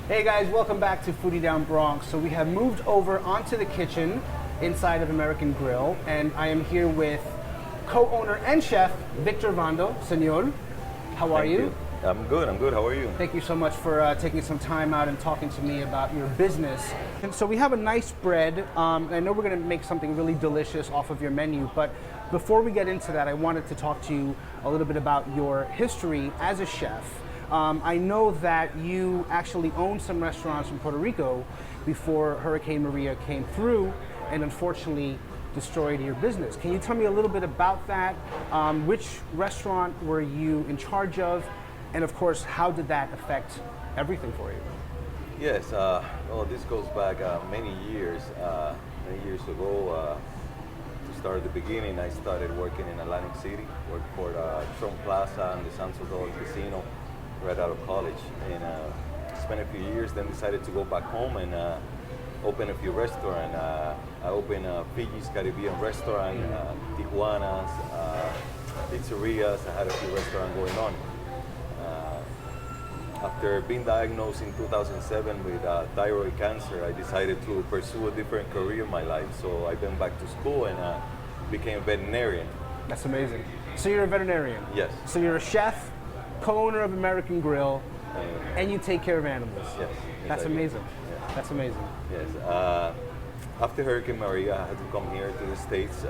Hey guys, welcome back to Foodie Down Bronx. So we have moved over onto the kitchen inside of American Grill, and I am here with co-owner and chef Victor Vando. Senor, how are you? I'm good. How are you? Thank you so much for taking some time out and talking to me about your business. And so we have a nice bread. And I know we're going to make something really delicious off of your menu, but before we get into that, I wanted to talk to you a little bit about your history as a chef. I know that you actually owned some restaurants in Puerto Rico before Hurricane Maria came through and unfortunately destroyed your business. Can you tell me a little bit about that? Which restaurant were you in charge of? And of course, how did that affect everything for you? Yes, well, this goes back many years. Many years ago, to start at the beginning, I started working in Atlantic City, worked for Trump Plaza and the San Salvador Casino right out of college. And spent a few years, then decided to go back home and open a few restaurants. I opened Fiji's Caribbean restaurant, Tijuana's, pizzerias. I had a few restaurants going on. After being diagnosed in 2007 with thyroid cancer, I decided to pursue a different career in my life. So I went back to school and became a veterinarian. That's amazing. So you're a veterinarian? Yes. So you're a chef, co-owner of American Grill, and you take care of animals? Yes. That's amazing. Yes. That's amazing. Yes. After Hurricane Maria, I had to come here to the States,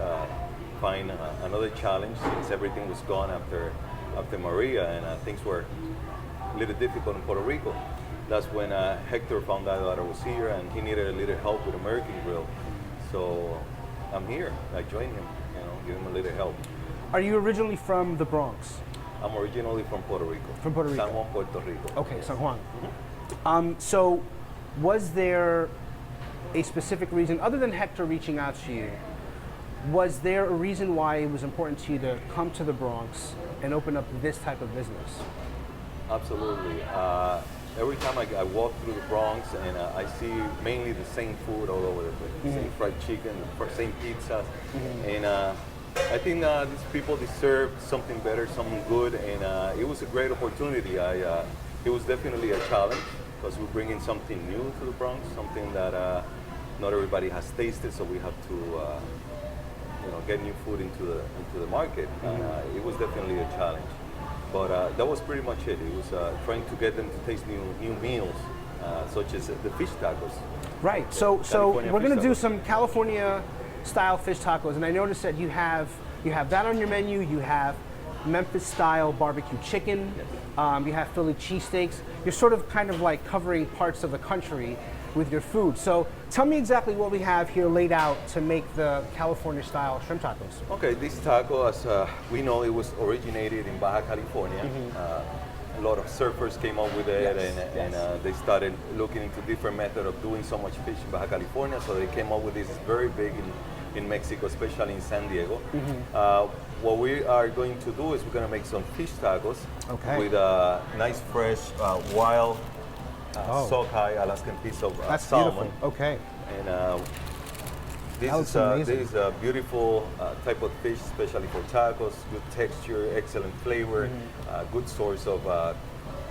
find another challenge since everything was gone after Maria, and things were a little difficult in Puerto Rico. That's when Hector found out that I was here and he needed a little help with American Grill. So I'm here. I joined him, give him a little help. Are you originally from the Bronx? I'm originally from Puerto Rico. From Puerto Rico? San Juan, Puerto Rico. Okay, San Juan. So was there a specific reason, other than Hector reaching out to you, was there a reason why it was important to you to come to the Bronx and open up this type of business? Absolutely. Every time I walk through the Bronx and I see mainly the same food all over the place, same fried chicken, same pizza, and I think these people deserve something better, something good, and it was a great opportunity. It was definitely a challenge because we're bringing something new to the Bronx, something that not everybody has tasted, so we have to get new food into the market. It was definitely a challenge. But that was pretty much it. It was trying to get them to taste new meals, such as the fish tacos. Right. So we're going to do some California-style fish tacos, and I noticed that you have that on your menu. You have Memphis-style barbecue chicken. Yes. You have Philly cheesesteaks. You're sort of kind of like covering parts of the country with your food. So tell me exactly what we have here laid out to make the California-style shrimp tacos. Okay, this taco, as we know, it was originated in Baja California. A lot of surfers came up with it, and they started looking into different methods of doing so much fish in Baja California, so they came up with this. It's very big in Mexico, especially in San Diego. What we are going to do is we're going to make some fish tacos with nice, fresh, wild, sockeye Alaskan piece of salmon. Beautiful. Okay. And this is a beautiful type of fish, especially for tacos. Good texture, excellent flavor, good source of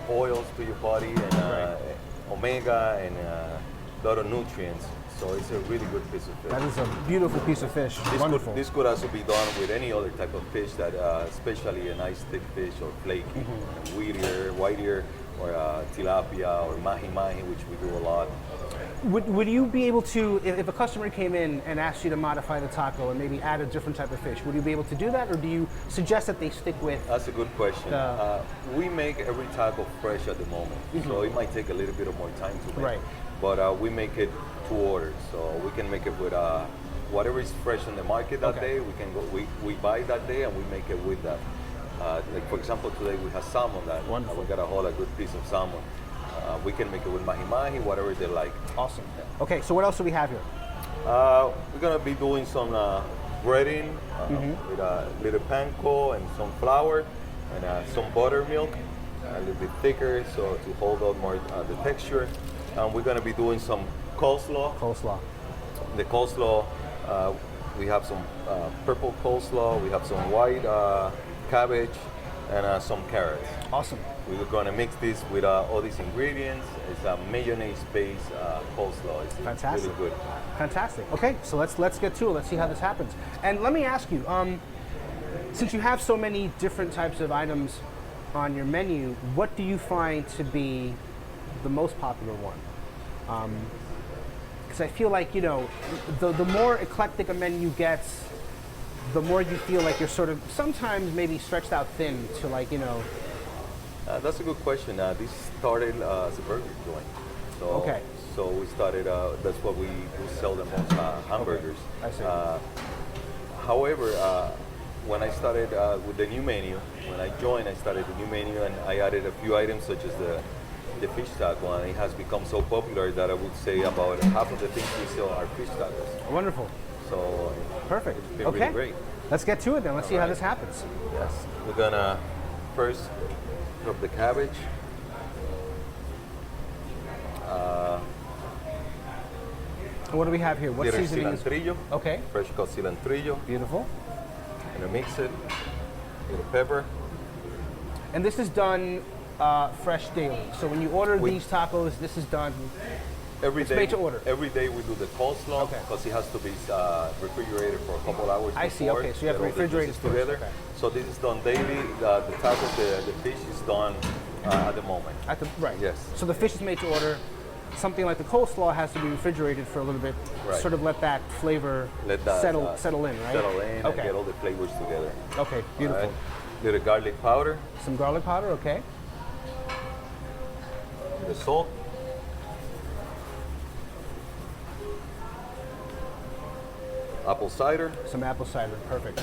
oils to your body, and omega, and a lot of nutrients. So it's a really good piece of fish. That is a beautiful piece of fish. Wonderful. This could also be done with any other type of fish, that especially a nice thick fish or flaky, white ear, or tilapia, or mahi-mahi, which we do a lot. Would you be able to, if a customer came in and asked you to modify the taco and maybe add a different type of fish, would you be able to do that, or do you suggest that they stick with? That's a good question. We make every taco fresh at the moment, so it might take a little bit of more time to make. Right. But we make it to order, so we can make it with whatever is fresh on the market that day. We can go. We buy that day and we make it with that. Like for example, today we have salmon. We got a good piece of salmon. We can make it with mahi-mahi, whatever they like. Awesome. Okay, so what else do we have here? We're gonna be doing some breading with a little panko and some flour and some buttermilk, a little bit thicker, so to hold out more the texture. And we're gonna be doing some coleslaw. The coleslaw, we have some purple coleslaw, we have some white cabbage, and some carrots. Awesome. we're gonna mix this with all these ingredients. It's a mayonnaise-based coleslaw. It's Fantastic. really good. Fantastic. Okay, so let's get to it. Let's see how this happens. And let me ask you, since you have so many different types of items on your menu, what do you find to be the most popular one? Because I feel like, you know, the more eclectic a menu gets, the more you feel like you're sort of sometimes maybe stretched out thin to, like, you know. That's a good question. This started as a burger joint. So, Okay. So we started, that's what we sell the most, hamburgers. I see. However, when I started with the new menu, when I joined, I started the new menu and I added a few items such as the fish taco, and it has become so popular that I would say about half of the things we sell are fish tacos. Wonderful. So Perfect. it's been Okay. really great. Let's get to it then. Let's see how right. this happens. Yes. We're gonna first cook the cabbage. What do we have here? What Little seasonings? cilantrillo. Okay. Fresh cut cilantrillo. Beautiful. And I mix it. Little pepper. And this is done fresh daily. So when you order these tacos, this is done. Every It's day, made to order. Every day we do the coleslaw Okay. because it has to be refrigerated for a couple hours. I see, before okay, so you have to get all the refrigerate juices it first, together. okay. So this is done daily. The tacos, the fish is done at the moment. Right. Yes. So the fish is made to order. Something like the coleslaw has to be refrigerated for a little bit, Right. sort of let that flavor Let that settle in, right? Settle in and Okay. get all the flavors together. Okay, beautiful. All right. Little garlic powder, Some garlic powder, okay. the salt, apple cider, Some apple cider, perfect.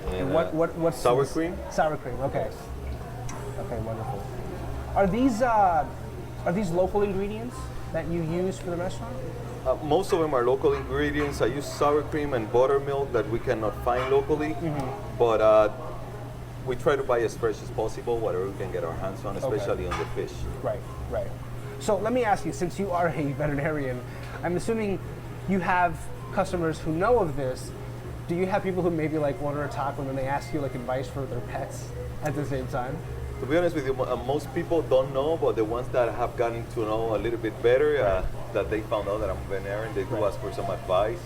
and What's sour this? cream. Sour cream, okay. Okay, wonderful. Are these local ingredients that you use for the restaurant? Most of them are local ingredients. I use sour cream and buttermilk that we cannot find locally, but we try to buy as fresh as possible, whatever we can get our hands on, especially on the fish. Right, right. So let me ask you, since you are a veterinarian, I'm assuming you have customers who know of this. Do you have people who maybe like order a taco and then they ask you like advice for their pets at the same time? To be honest with you, most people don't know, but the ones that have gotten to know a little bit better, that they found out that I'm a veterinarian, they do ask for some advice.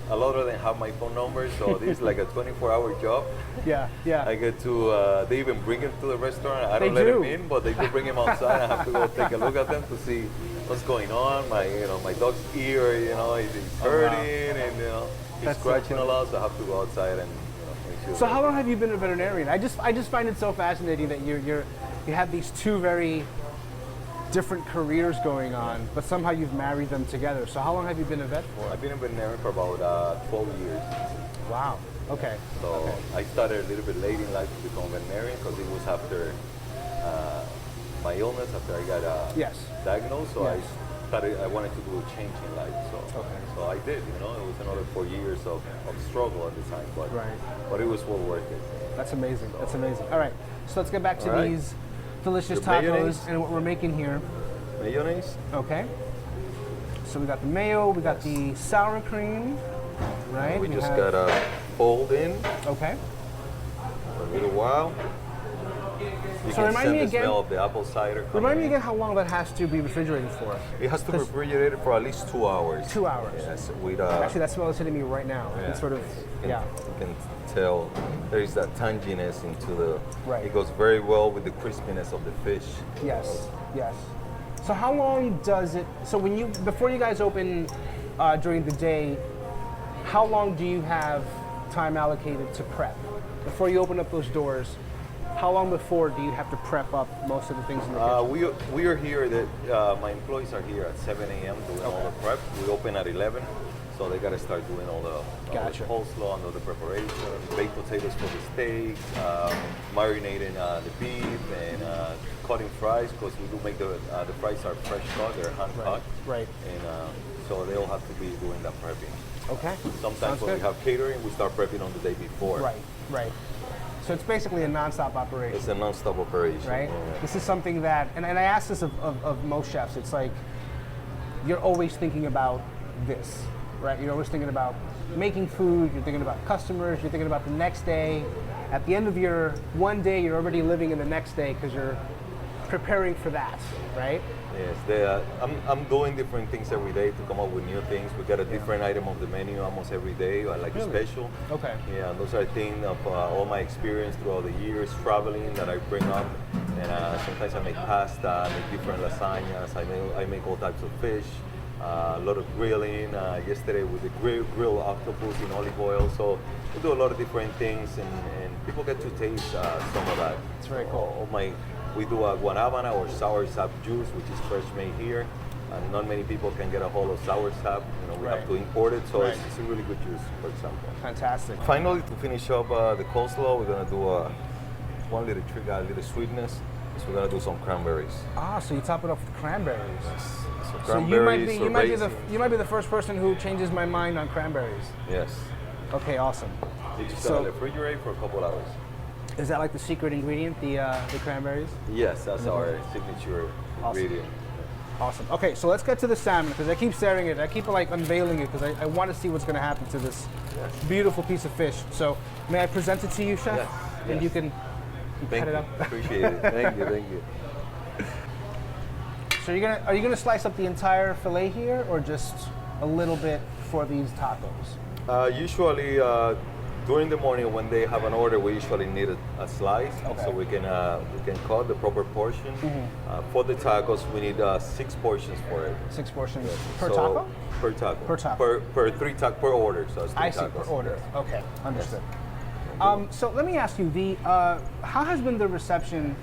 A lot of them have my phone number, so this is like a 24-hour job. Yeah, yeah. I get to, they even bring him to the restaurant. I don't They let do. him in, but they do bring him outside. I have to go take a look at them to see what's going on. My dog's ear, he's hurting, and he's That's so scratching a funny. lot, so I have to go outside and make sure. So how long have you been a veterinarian? I just find it so fascinating that you have these two very different careers going on, but somehow you've married them together. So how long have you been a vet for? I've been a veterinarian for about 12 years. Wow. Okay. So Okay. I started a little bit late in life to become a veterinarian because it was after my illness, after I got Yes. diagnosed. So Yes. I wanted to do a change in life. So Okay. so I did. It was another 4 years of struggle at the time, Right. but it was well worth it. That's amazing. That's amazing. All right. So let's get back to All right. these delicious The tacos mayonnaise. and what we're making here. Mayonnaise. Okay. So we got the mayo, we got the sour cream, right? We just have- gotta fold in Okay. for a little while. You So can remind send me the again- smell of the apple cider. coming Remind me in. again how long that has to be refrigerated for. It has to be 'Cause- refrigerated for at least 2 hours. 2 hours. Yes, with Actually, that smell is hitting me right now. Yeah. It's sort of, You yeah. can tell there is that tanginess into the. Right. It goes very well with the crispiness of the fish. Yes, yes. So how long does it? So before you guys open during the day, how long do you have time allocated to prep before you open up those doors? How long before do you have to prep up most of the things in the kitchen? We are here. My employees are here at 7 a.m. doing all the prep. We open at 11, so they got to start doing all the Gotcha. coleslaw and all the preparation, baked potatoes for the steaks, marinating the beef, and cutting fries because we do make the fries are fresh cut, they're hand cut, Right. and so they'll have to be doing that prepping. Okay. Sometimes Sounds when good. we have catering, we start prepping on the day before. Right, right. So it's basically a nonstop operation. It's a non-stop operation. Right? Yeah. This is something that, and I ask this of most chefs, it's like you're always thinking about this, right? You're always thinking about making food, you're thinking about customers, you're thinking about the next day. at the end of your one day, you're already living in the next day because you're preparing for that, right? Yes, I'm doing different things every day to come up with new things. We got a different item of the menu almost every day, like a special. Okay. Yeah, those are things of all my experience throughout the years traveling that I bring up. And sometimes I make pasta, I make different lasagnas, I make all types of fish, a lot of grilling. Yesterday with the grilled octopus in olive oil. So we do a lot of different things, and people get to taste some of that. It's very cool. We do a guanabana or sour sap juice, which is fresh made here. Not many people can get a hold of sour sap. We have to import it, so it's a really good juice, for example. Fantastic. Finally, to finish up the coleslaw, we're gonna do one little trick, a little sweetness. So we're gonna do some cranberries. Ah, so you top it off with cranberries. So So you might be the first person who changes my mind on cranberries. Yes. Okay, awesome. You just gotta refrigerate for a couple hours. Is that like the secret ingredient, the cranberries? Yes, that's our signature ingredient. Awesome. Okay, so let's get to the salmon because I keep staring at it. I keep like unveiling it because I want to see what's going to happen to this beautiful piece of fish. So may I present it to you, Chef? Yes. And you can cut it up. Appreciate it. Thank you. Thank you. So are you gonna slice up the entire fillet here, or just a little bit for these tacos? Usually, during the morning when they have an order, we usually need a slice, so we can cut the proper portion. For the tacos, we need 6 portions for it. 6 portions per taco? Per taco. Per taco. Per 3 tacos per order. So it's 3 I see, tacos. per order. Yes. Okay, understood. So let me ask you, how has been the reception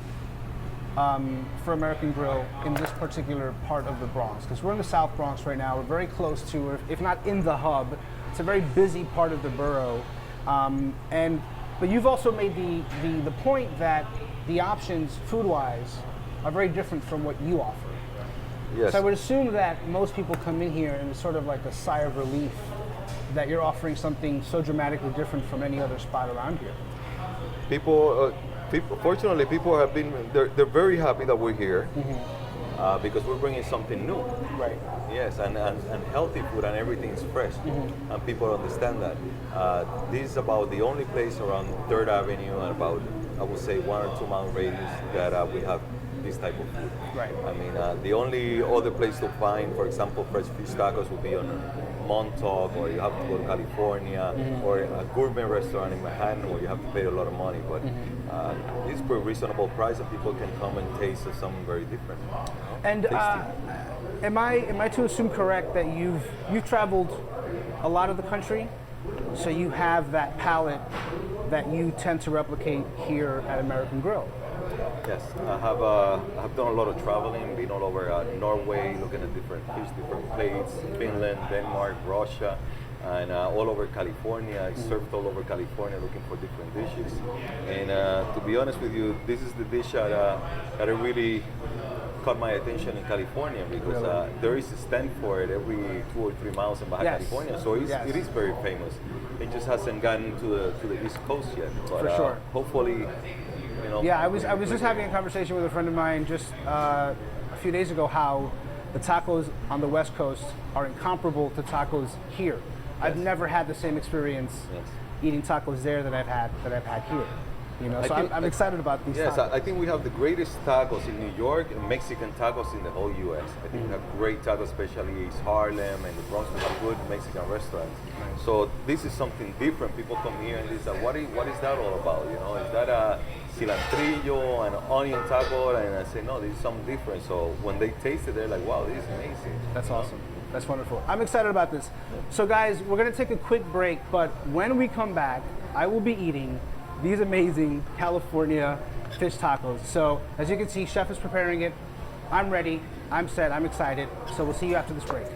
for American Grill in this particular part of the Bronx? Because we're in the South Bronx right now. We're very close to, or if not in the hub, it's a very busy part of the borough. But you've also made the point that the options food-wise are very different from what you offer. Yes. So I would assume that most people come in here and it's sort of like a sigh of relief that you're offering something so dramatically different from any other spot around here. Fortunately, people have been, they're very happy that we're here because we're bringing something new. Right. Yes, and healthy food and everything is fresh, and people understand that. This is about the only place around 3rd Avenue and about, I would say, 1 or 2 mile radius that we have this type of food. Right. I mean, the only other place to find, for example, fresh fish tacos would be on Montauk, or you have to go to California, or a gourmet restaurant in Manhattan where you have to pay a lot of money. But it's for a reasonable price, and people can come and taste something very different. And am I to assume correct that you've traveled a lot of the country, so you have that palate that you tend to replicate here at American Grill? Yes, I have done a lot of traveling, been all over Norway, looking at different fish, different plates, Finland, Denmark, Russia, and all over California. I served all over California looking for different dishes. And to be honest with you, this is the dish that really caught my attention in California because there is a stand for it every 2 or 3 miles in Baja California. So it is very famous. It just hasn't gotten to the East Coast yet. But, for sure. Hopefully. Yeah, I was just having a conversation with a friend of mine just a few days ago how the tacos on the West Coast are incomparable to tacos here. Yes. I've never had the same experience eating tacos there that I've had here. So I'm excited about these tacos. Yes, I think we have the greatest tacos in New York and Mexican tacos in the whole U.S. I think we have great tacos, especially East Harlem and the Bronx. We have good Mexican restaurants. Nice. So this is something different. People come here and they say, what is that all about? Is that a cilantrillo and onion taco? And I say, no, this is something different. So when they taste it, they're like, wow, this is amazing. That's awesome. That's wonderful. I'm excited about this. So guys, we're going to take a quick break, but when we come back, I will be eating these amazing California fish tacos. So as you can see, Chef is preparing it. I'm ready. I'm set. I'm excited. So we'll see you after this break.